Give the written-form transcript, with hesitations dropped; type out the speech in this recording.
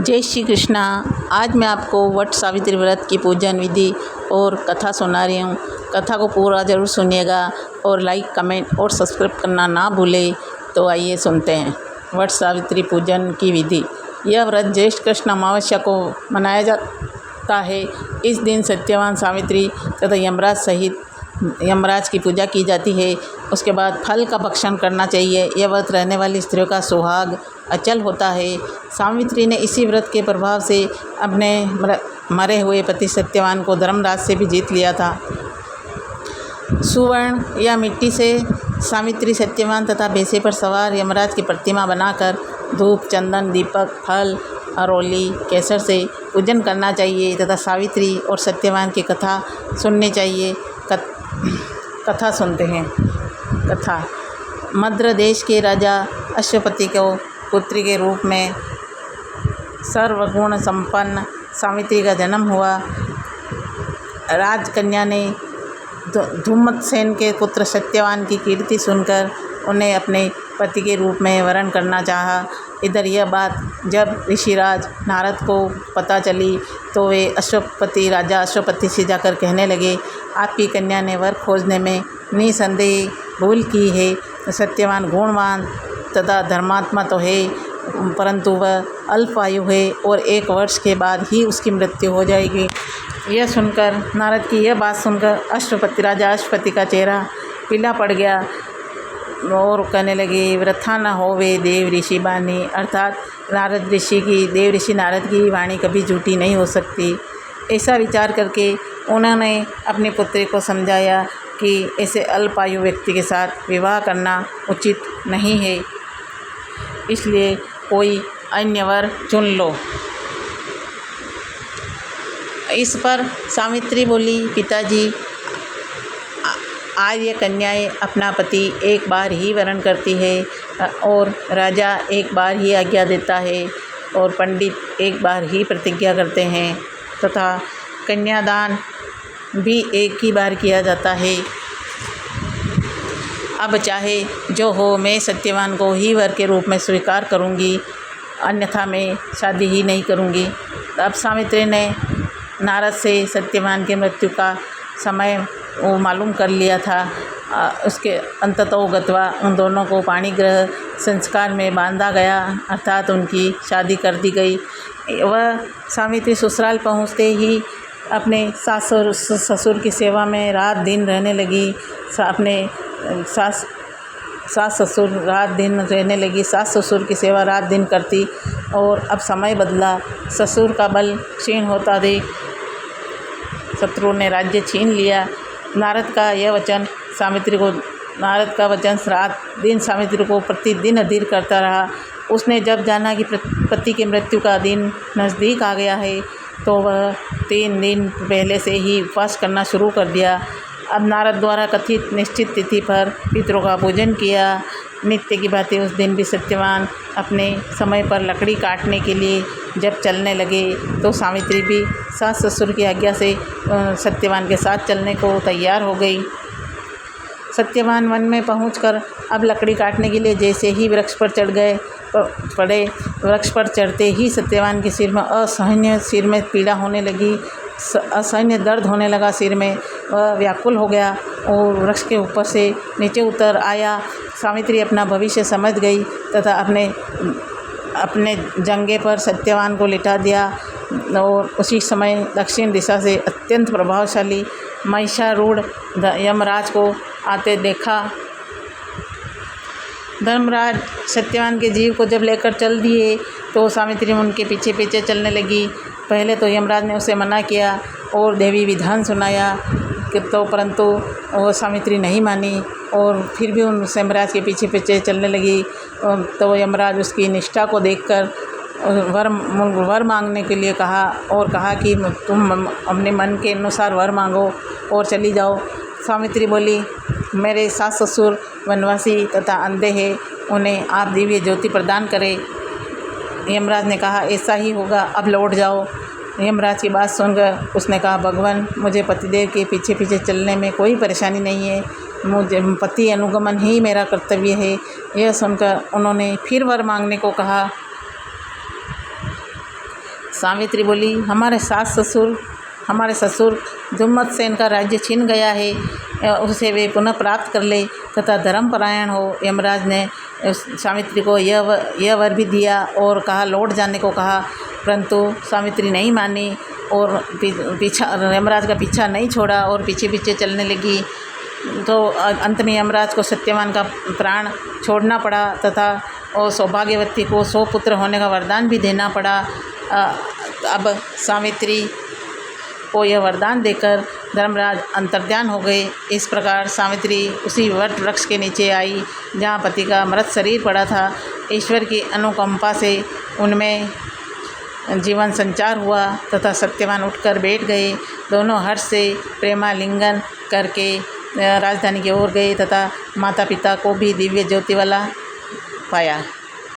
जय श्री कृष्णा। आज मैं आपको वट सावित्री व्रत की पूजन विधि और कथा सुना रही हूँ। कथा को पूरा ज़रूर सुनिएगा और लाइक, कमेंट और सब्सक्राइब करना ना भूलें। तो आइए सुनते हैं वट सावित्री पूजन की विधि। यह व्रत ज्येष्ठ कृष्ण अमावस्या को मनाया जाता है। इस दिन सत्यवान सावित्री तथा यमराज सहित यमराज की पूजा की जाती है। उसके बाद फल का भक्षण करना चाहिए। यह व्रत रहने वाली स्त्रियों का सुहाग अचल होता है। सावित्री ने इसी व्रत के प्रभाव से अपने मरे हुए पति सत्यवान को धर्मराज से भी जीत लिया था। सुवर्ण या मिट्टी से सावित्री सत्यवान तथा भैंसे पर सवार यमराज की प्रतिमा बनाकर धूप, चंदन, दीपक, फल, अरौली, केसर से पूजन करना चाहिए तथा सावित्री और सत्यवान की कथा सुननी चाहिए। कथा सुनते हैं। कथा। मद्र देश के राजा अश्वपति को पुत्री के रूप में सर्वगुण संपन्न सावित्री का जन्म हुआ। राजकन्या ने धूमत्सेन के पुत्र सत्यवान की कीर्ति सुनकर उन्हें अपने पति के रूप में वरण करना चाहा। इधर यह बात जब ऋषिराज नारद को पता चली तो वे राजा अश्वपति से जाकर कहने लगे, आपकी कन्या ने वर खोजने में निसंदेह भूल की है। सत्यवान गुणवान तथा धर्मात्मा तो है, परंतु वह अल्पायु है और 1 वर्ष के बाद ही उसकी मृत्यु हो जाएगी। यह सुनकर नारद की यह बात सुनकर राजा अश्वपति का चेहरा पीला पड़ गया और कहने लगे, वृथा न होवे देव ऋषि वाणी, अर्थात देव ऋषि नारद की वाणी कभी झूठी नहीं हो सकती। ऐसा विचार करके उन्होंने अपनी पुत्री को समझाया कि ऐसे अल्पायु व्यक्ति के साथ विवाह करना उचित नहीं है, इसलिए कोई अन्य वर चुन लो। इस पर सावित्री बोली, पिताजी, आर्य कन्याएं अपना पति एक बार ही वरण करती है और राजा एक बार ही आज्ञा देता है और पंडित एक बार ही प्रतिज्ञा करते हैं तथा कन्यादान भी एक ही बार किया जाता है। अब चाहे जो हो, मैं सत्यवान को ही वर के रूप में स्वीकार करूंगी, अन्यथा मैं शादी ही नहीं करूंगी। अब सावित्री ने नारद से सत्यवान की मृत्यु का समय वो मालूम कर लिया था। उसके अंततो गत्वा उन दोनों को पाणिग्रह संस्कार में बांधा गया, अर्थात उनकी शादी कर दी गई। वह सावित्री ससुराल पहुँचते ही अपने सास ससुर की सेवा में रात दिन रहने लगी। अपने सास ससुर रात दिन रहने लगी। सास ससुर की सेवा रात दिन करती और अब समय बदला। ससुर का बल क्षीण होता देख शत्रु ने राज्य छीन लिया। नारद का वचन रात दिन सावित्री को प्रतिदिन अधीर करता रहा। उसने जब जाना कि पति की मृत्यु का दिन नज़दीक आ गया है तो वह 3 दिन पहले से ही उपवास करना शुरू कर दिया। अब नारद द्वारा कथित निश्चित तिथि पर पितरों का पूजन किया। नित्य की भांति उस दिन भी सत्यवान अपने समय पर लकड़ी काटने के लिए जब चलने लगे तो सावित्री भी सास ससुर की आज्ञा से सत्यवान के साथ चलने को तैयार हो गई। सत्यवान वन में पहुंचकर अब लकड़ी काटने के लिए जैसे ही वृक्ष पर चढ़ पड़े, वृक्ष पर चढ़ते ही सत्यवान के सिर में पीड़ा होने लगी, असहनीय दर्द होने लगा। सिर में वह व्याकुल हो गया और वृक्ष के ऊपर से नीचे उतर आया। सावित्री अपना भविष्य समझ गई तथा अपने जंघे पर सत्यवान को लिटा दिया और उसी समय दक्षिण दिशा से अत्यंत प्रभावशाली महिषारूढ़ यमराज को आते देखा। धर्मराज सत्यवान के जीव को जब लेकर चल दिए तो सावित्री उनके पीछे पीछे चलने लगी। पहले तो यमराज ने उसे मना किया और देवी विधान सुनाया परंतु वो सावित्री नहीं मानी और फिर भी उन यमराज के पीछे पीछे चलने लगी। तो यमराज उसकी निष्ठा को देखकर वर मांगने के लिए कहा और कहा कि तुम अपने मन के अनुसार वर मांगो और चली जाओ। सावित्री बोली, मेरे सास ससुर वनवासी तथा अंधे हैं, उन्हें आप दिव्य ज्योति प्रदान करें। यमराज ने कहा, ऐसा ही होगा, अब लौट जाओ। यमराज की बात सुनकर उसने कहा, भगवान, मुझे पतिदेव के पीछे पीछे चलने में कोई परेशानी नहीं है, मुझे पति अनुगमन ही मेरा कर्तव्य है। यह सुनकर उन्होंने फिर वर मांगने को कहा। सावित्री बोली, हमारे ससुर जुम्मतसेन का राज्य छीन गया है, उसे वे पुनः प्राप्त कर ले तथा धर्मपरायण हो। यमराज ने सावित्री को यह वर भी दिया और कहा, लौट जाने को कहा, परंतु सावित्री नहीं मानी और यमराज का पीछा नहीं छोड़ा और पीछे पीछे चलने लगी। तो अंत में यमराज को सत्यवान का प्राण छोड़ना पड़ा तथा और सौभाग्यवती को 100 पुत्र होने का वरदान भी देना पड़ा। अब सावित्री को यह वरदान देकर धर्मराज अंतर्ध्यान हो गए। इस प्रकार सावित्री उसी वट वृक्ष के नीचे आई जहाँ पति का मृत शरीर पड़ा था। ईश्वर की अनुकंपा से उनमें जीवन संचार हुआ तथा सत्यवान उठकर बैठ गए। दोनों हर्ष से प्रेमालिंगन करके राजधानी की ओर गए तथा माता पिता को भी दिव्य ज्योति वाला पाया।